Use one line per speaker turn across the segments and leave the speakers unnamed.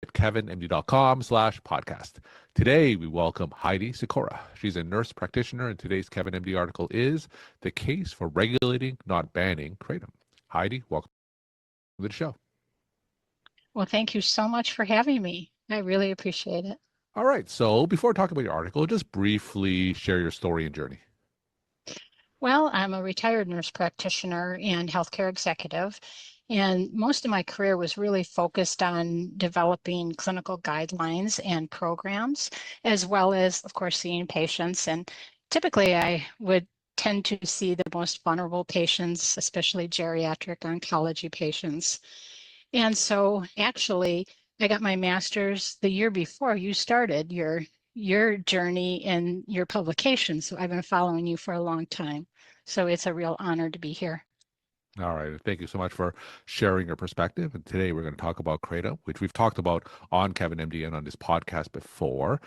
at kevinmd.com/podcast. Today, we welcome Heidi Sykora. She's a nurse practitioner, and today's Kevin MD article is The Case for Regulating, Not Banning, Kratom. Heidi, welcome to the show.
Well, thank you so much for having me. I really appreciate it.
All right, so before talking about your article, just briefly share your story and journey.
Well, I'm a retired nurse practitioner and healthcare executive, and most of my career was really focused on developing clinical guidelines and programs, as well as, of course, seeing patients. And typically, I would tend to see the most vulnerable patients, especially geriatric oncology patients. And so actually, I got my master's the year before you started your journey and your publication. So I've been following you for a long time. So it's a real honor to be here.
All right. Thank you so much for sharing your perspective. And today we're going to talk about Kratom, which we've talked about on Kevin MD and on this podcast before.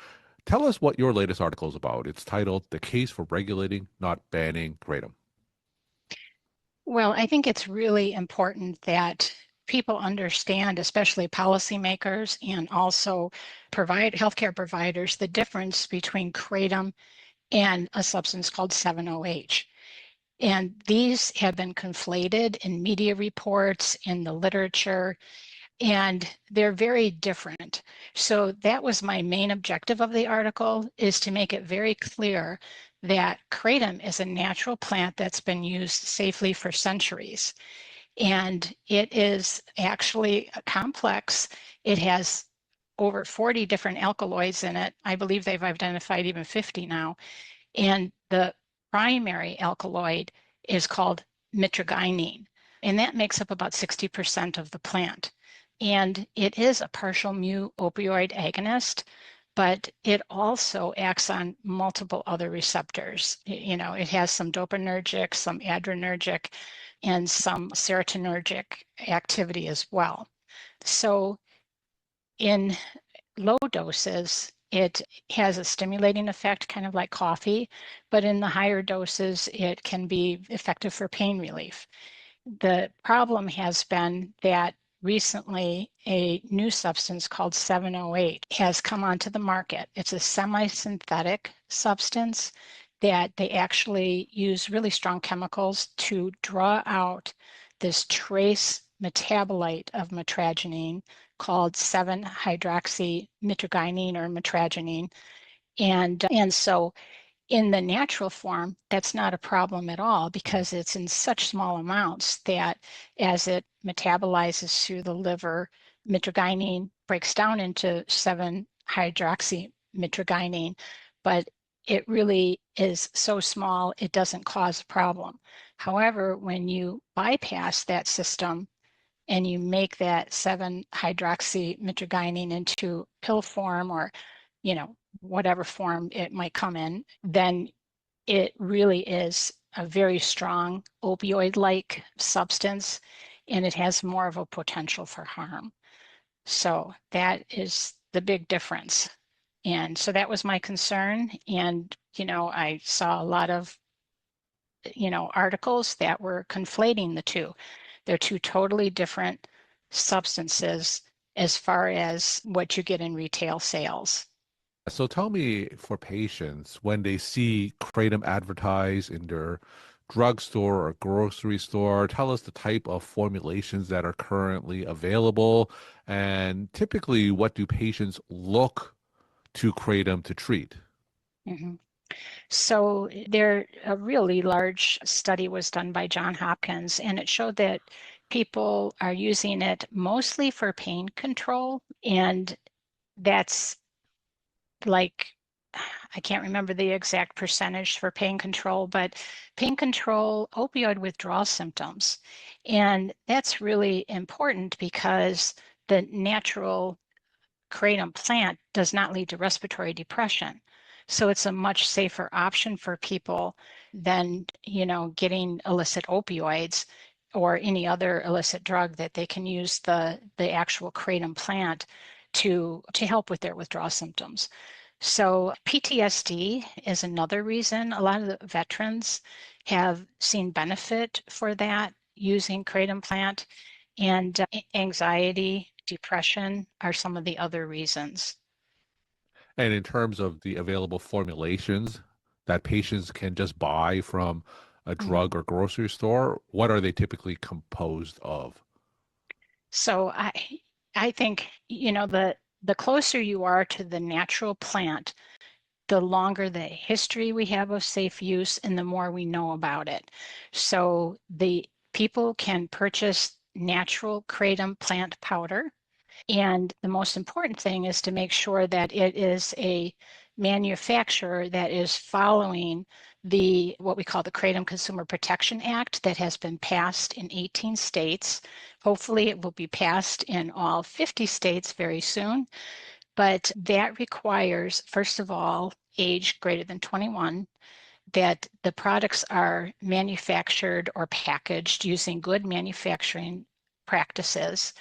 Tell us what your latest article is about. It's titled The Case for Regulating, Not Banning Kratom.
Well, I think it's really important that people understand, especially policymakers and also healthcare providers, the difference between kratom and a substance called 7-OH. And these have been conflated in media reports, in the literature, and they're very different. So that was my main objective of the article, is to make it very clear that kratom is a natural plant that's been used safely for centuries. And it is actually complex. It has over 40 different alkaloids in it. I believe they've identified even 50 now. And the primary alkaloid is called mitragynine, and that makes up about 60% of the plant. And it is a partial mu opioid agonist, but it also acts on multiple other receptors. It has some dopaminergic, some adrenergic, and some serotonergic activity as well. So in low doses, it has a stimulating effect, kind of like coffee, but in the higher doses, it can be effective for pain relief. The problem has been that recently a new substance called 7-OH has come onto the market. It's a semi-synthetic substance that they actually use really strong chemicals to draw out this trace metabolite of mitragynine called 7-hydroxymitragynine or mitragynine. And so in the natural form, that's not a problem at all because it's in such small amounts that as it metabolizes through the liver, mitragynine breaks down into 7-hydroxymitragynine, but it really is so small, it doesn't cause a problem. However, when you bypass that system and you make that 7-hydroxymitragynine into pill form or, whatever form it might come in, then it really is a very strong opioid-like substance, and it has more of a potential for harm. So that is the big difference. And so that was my concern. And, I saw a lot of, articles that were conflating the two. They're two totally different substances as far as what you get in retail sales.
So tell me, for patients, when they see Kratom advertised in their drugstore or grocery store, tell us the type of formulations that are currently available, and typically what do patients look to Kratom to treat?
Mhm. So a really large study was done by Johns Hopkins, and it showed that people are using it mostly for pain control, and that's like, I can't remember the exact percentage for pain control, but pain control, opioid withdrawal symptoms. And that's really important because the natural kratom plant does not lead to respiratory depression. So it's a much safer option for people than, getting illicit opioids or any other illicit drug that they can use the actual kratom plant to help with their withdrawal symptoms. So PTSD is another reason a lot of the veterans have seen benefit for that using kratom plant, and anxiety depression are some of the other reasons.
And in terms of the available formulations that patients can just buy from a
Mhm.
drug or grocery store, what are they typically composed of?
So I think, the closer you are to the natural plant, the longer the history we have of safe use and the more we know about it. So the people can purchase natural kratom plant powder. And the most important thing is to make sure that it is a manufacturer that is following the what we call the Kratom Consumer Protection Act that has been passed in 18 states. Hopefully, it will be passed in all 50 states very soon. But that requires, first of all, age greater than 21, that the products are manufactured or packaged using good manufacturing practices,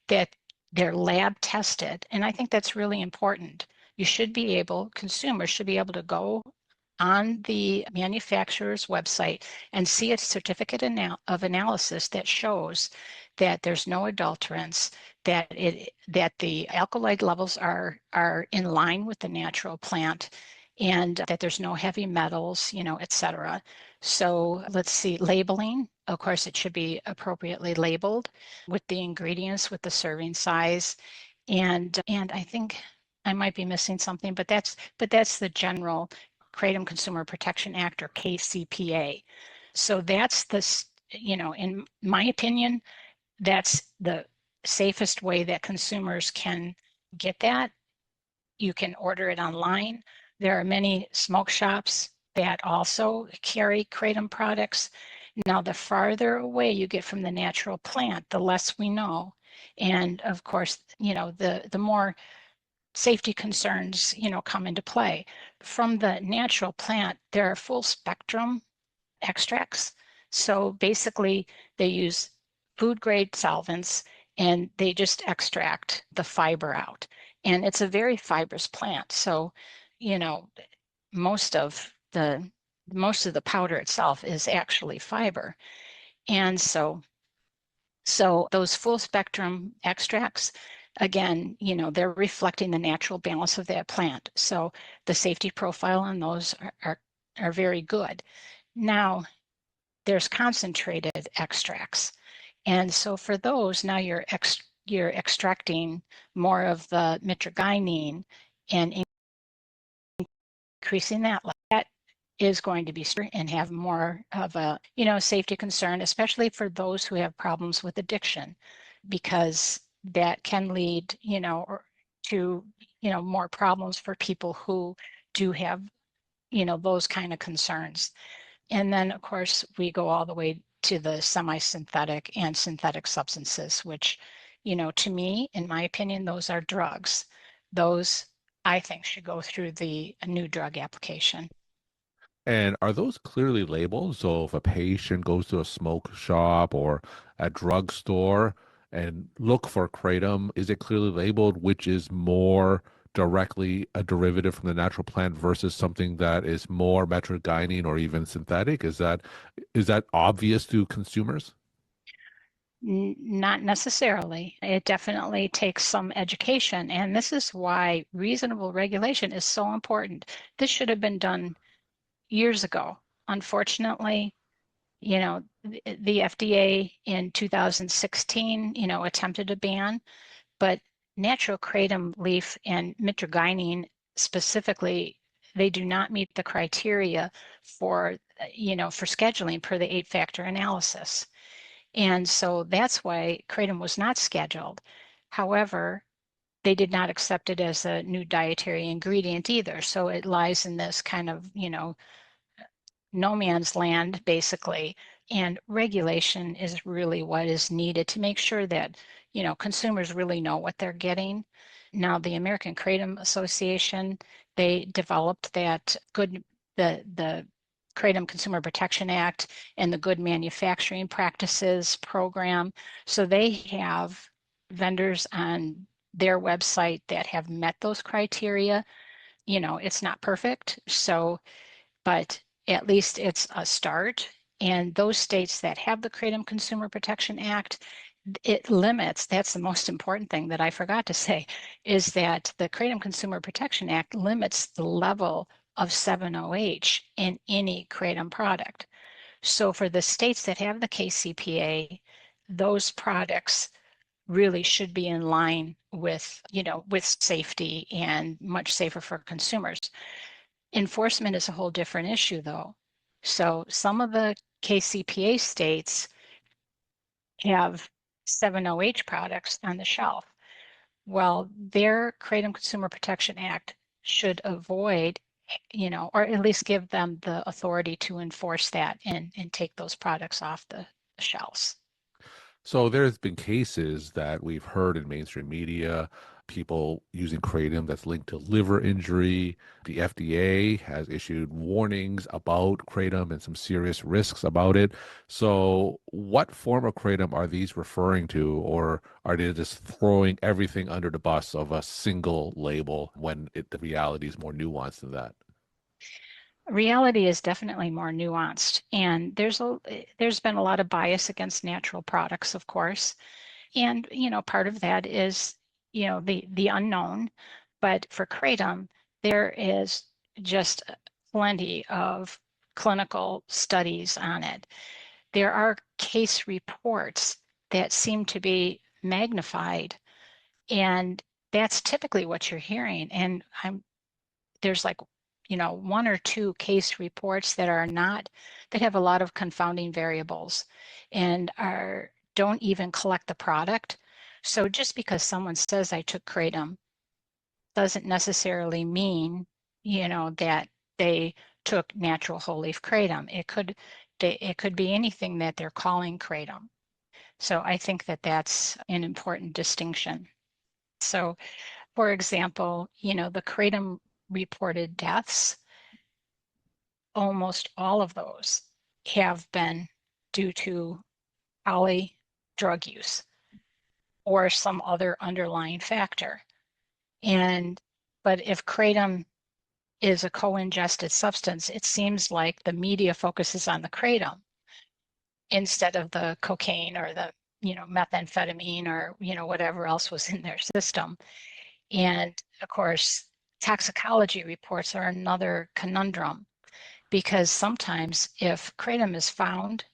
that they're lab tested. And I think that's really important. Consumers should be able to go on the manufacturer's website and see a certificate of analysis that shows that there's no adulterants, that the alkaloid levels are in line with the natural plant, and that there's no heavy metals, et cetera. So let's see, labeling. Of course, it should be appropriately labeled with the ingredients, with the serving size. And I think I might be missing something, but that's the general Kratom Consumer Protection Act, or KCPA. So that's in my opinion, that's the safest way that consumers can get that. You can order it online. There are many smoke shops that also carry kratom products. Now, the farther away you get from the natural plant, the less we know. And of course, the more safety concerns, come into play. From the natural plant, there are full spectrum extracts. So basically, they use food grade solvents and they just extract the fiber out. And it's a very fibrous plant. So, you know, most of the most of the powder itself is actually fiber. And so those full spectrum extracts, again, they're reflecting the natural balance of that plant. So the safety profile on those are very good. Now, there's concentrated extracts. And so for those, now you're extracting more of the mitragynine and increasing that. That is going to be and have more of a, safety concern, especially for those who have problems with addiction, because that can lead, to, more problems for people who do have, those kind of concerns. And then, of course, we go all the way to the semi-synthetic and synthetic substances, which, to me, in my opinion, those are drugs. Those, I think, should go through the new drug application.
And are those clearly labeled? So if a patient goes to a smoke shop or a drugstore and look for kratom, is it clearly labeled which is more directly a derivative from the natural plant versus something that is more metrogyning or even synthetic? Is that obvious to consumers?
Not necessarily. It definitely takes some education. And this is why reasonable regulation is so important. This should have been done years ago. Unfortunately, the FDA in 2016, attempted to ban, but natural kratom leaf and mitragynine specifically, they do not meet the criteria for, for scheduling per the 8-factor analysis. And so that's why kratom was not scheduled. However, they did not accept it as a new dietary ingredient either. So it lies in this kind of, no man's land, basically. And regulation is really what is needed to make sure that, consumers really know what they're getting. Now, the American Kratom Association, they developed the Kratom Consumer Protection Act and the Good Manufacturing Practices program. So they have vendors on their website that have met those criteria. It's not perfect. But at least it's a start. And those states that have the Kratom Consumer Protection Act, it limits, that's the most important thing that I forgot to say, is that the Kratom Consumer Protection Act limits the level of 7-OH in any Kratom product. So for the states that have the KCPA, those products really should be in line with, with safety and much safer for consumers. Enforcement is a whole different issue though. So some of the KCPA states have 7-OH products on the shelf. Well, their Kratom Consumer Protection Act should avoid, or at least give them the authority to enforce that and take those products off the shelves.
So there's been cases that we've heard in mainstream media, people using kratom that's linked to liver injury. The FDA has issued warnings about kratom and some serious risks about it. So what form of kratom are these referring to, or are they just throwing everything under the bus of a single label when the reality is more nuanced than that?
Reality is definitely more nuanced, and there's been a lot of bias against natural products, of course. And, part of that is, the unknown. But for kratom, there is just plenty of clinical studies on it. There are case reports that seem to be magnified, and that's typically what you're hearing. And there's like, one or two case reports that are not, that have a lot of confounding variables and don't even collect the product. So just because someone says I took kratom doesn't necessarily mean, that they took natural whole leaf kratom. It could be anything that they're calling kratom. So I think that that's an important distinction. So, for example, the kratom reported deaths, almost all of those have been due to poly drug use or some other underlying factor. And but if kratom is a co-ingested substance, it seems like the media focuses on the kratom instead of the cocaine or the, methamphetamine or, whatever else was in their system. And of course, toxicology reports are another conundrum because sometimes if kratom is found,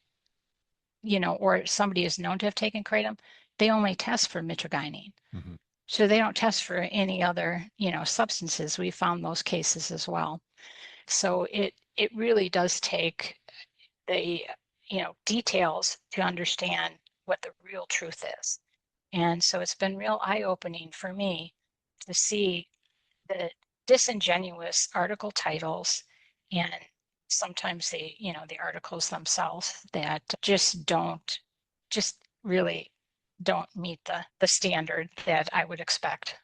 or somebody is known to have taken kratom, they only test for mitragynine.
Mhm.
So they don't test for any other, substances. We found those cases as well. So it really does take the, details to understand what the real truth is. And so it's been real eye-opening for me to see the disingenuous article titles and sometimes the articles themselves that just really don't meet the standard that I would expect.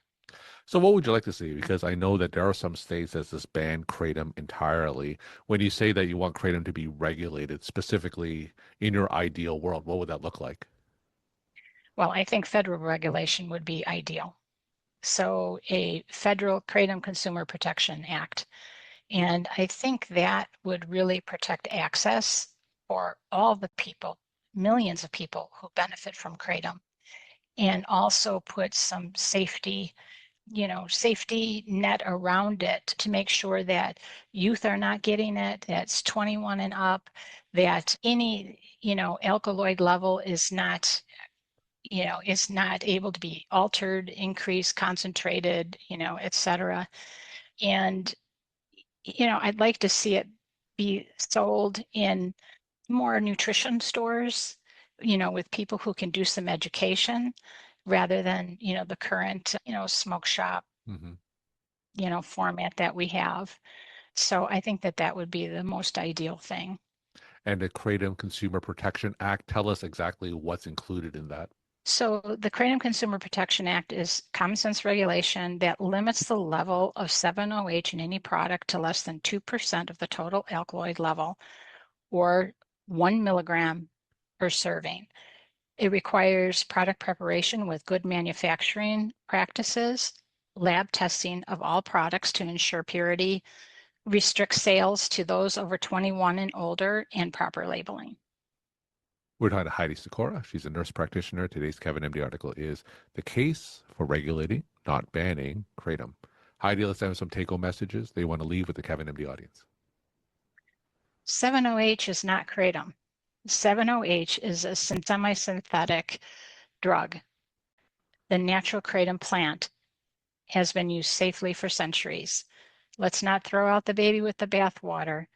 So what would you like to see? Because I know that there are some states that just ban kratom entirely. When you say that you want kratom to be regulated specifically in your ideal world, what would that look like?
Well, I think federal regulation would be ideal. So a federal Kratom Consumer Protection Act. And I think that would really protect access for all the people, millions of people who benefit from kratom, and also put some safety net around it to make sure that youth are not getting it, that's 21 and up, that any, alkaloid level is not able to be altered, increased, concentrated, et cetera. And, I'd like to see it be sold in more nutrition stores, with people who can do some education rather than, the current, smoke shop,
Hmm.
format that we have. So I think that that would be the most ideal thing.
And the Kratom Consumer Protection Act, tell us exactly what's included in that.
So the Kratom Consumer Protection Act is common sense regulation that limits the level of 7-OH in any product to less than 2% of the total alkaloid level or 1 milligram per serving. It requires product preparation with good manufacturing practices, lab testing of all products to ensure purity, restricts sales to those over 21 and older, and proper labeling.
We're talking to Heidi Sykora. She's a nurse practitioner. Today's Kevin MD article is The Case for Regulating, Not Banning, Kratom. Heidi, let's have some take-home messages they want to leave with the Kevin MD audience.
7-OH is not kratom. 7-OH is a semi-synthetic drug. The natural kratom plant has been used safely for centuries. Let's not throw out the baby with the bathwater.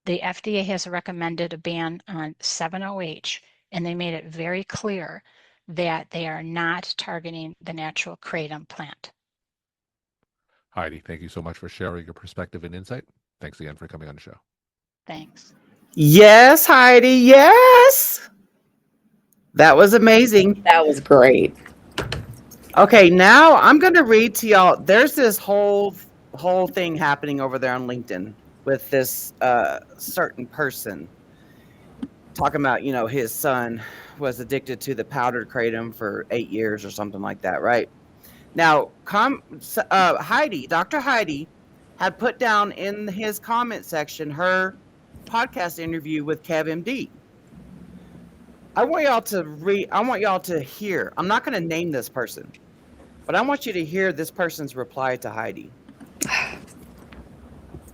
The FDA has recommended a ban on 7-OH, and they made it very clear that they are not targeting the natural kratom plant.
Heidi, thank you so much for sharing your perspective and insight. Thanks again for coming on the show.
Thanks.
Yes, Heidi. Yes. That was amazing.
That was great.
Okay, now I'm going to read to y'all. There's this whole thing happening over there on LinkedIn with this certain person talking about, his son was addicted to the powdered kratom for 8 years or something like that, right? Now, Heidi, Dr. Heidi, had put down in his comment section her podcast interview with KevMD. I want y'all to hear. I'm not going to name this person, but I want you to hear this person's reply to Heidi.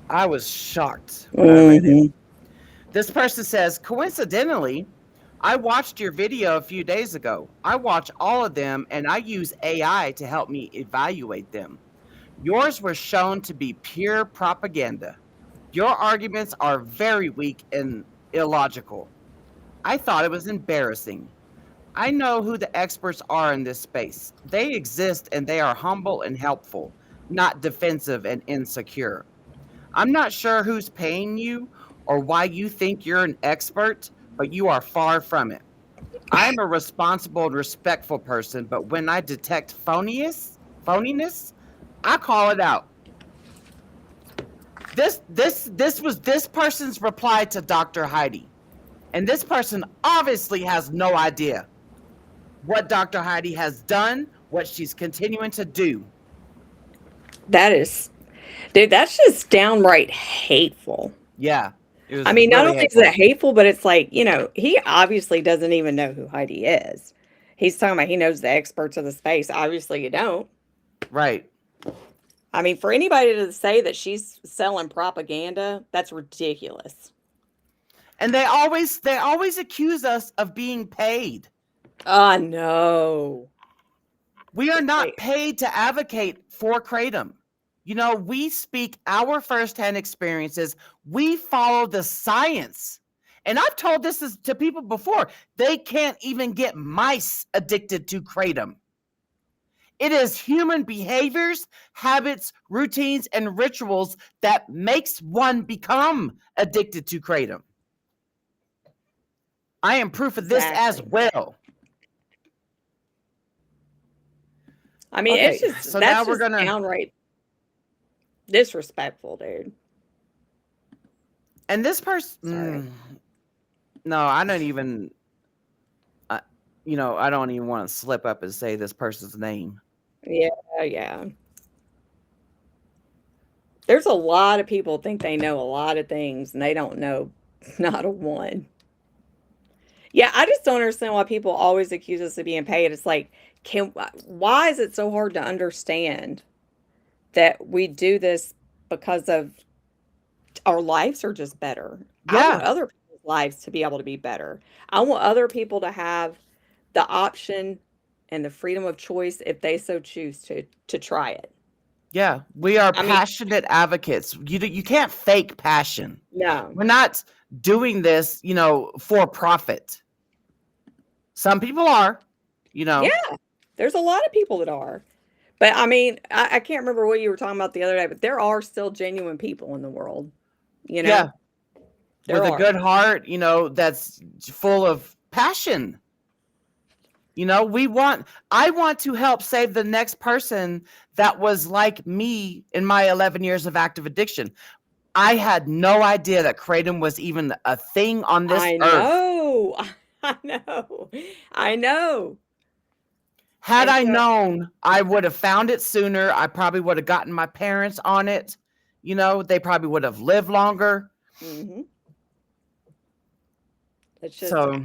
I was shocked when I read it. This person says, coincidentally, I watched your video a few days ago. I watch all of them and I use AI to help me evaluate them. Yours were shown to be pure propaganda. Your arguments are very weak and illogical. I thought it was embarrassing. I know who the experts are in this space. They exist and they are humble and helpful, not defensive and insecure. I'm not sure who's paying you or why you think you're an expert, but you are far from it. I'm a responsible and respectful person, but when I detect phoniness, I call it out. This was this person's reply to Dr. Heidi. And this person obviously has no idea what Dr. Heidi has done, what she's continuing to do.
That's just downright hateful.
Yeah.
I mean, not only is it hateful, but it's like, he obviously doesn't even know who Heidi is. He's talking about he knows the experts of the space. Obviously you don't.
Right.
I mean, for anybody to say that she's selling propaganda, that's ridiculous.
And they always accuse us of being paid.
No.
We are not paid to advocate for kratom. We speak our firsthand experiences. We follow the science. And I've told this to people before. They can't even get mice addicted to kratom. It is human behaviors, habits, routines, and rituals that makes one become addicted to kratom. I am proof of this as well.
I mean, it's just that's just downright disrespectful, dude.
And this person, no, I don't even, I don't even want to slip up and say this person's name.
Yeah. There's a lot of people think they know a lot of things, and they don't know not a one. Yeah, I just don't understand why people always accuse us of being paid. It's like, why is it so hard to understand that we do this because of our lives are just better?
Yeah.
I want other people's lives to be able to be better. I want other people to have the option and the freedom of choice if they so choose to try it.
Yeah, we are passionate advocates. You can't fake passion.
No.
We're not doing this, for profit. Some people are,
Yeah, there's a lot of people that are. But I mean, I can't remember what you were talking about the other day, but there are still genuine people in the world,
Yeah. With a good heart, that's full of passion. I want to help save the next person that was like me in my 11 years of active addiction. I had no idea that kratom was even a thing on this earth.
I know.
Had I known, I would have found it sooner. I probably would have gotten my parents on it. They probably would have lived longer.
Mm-hmm. It's just,
so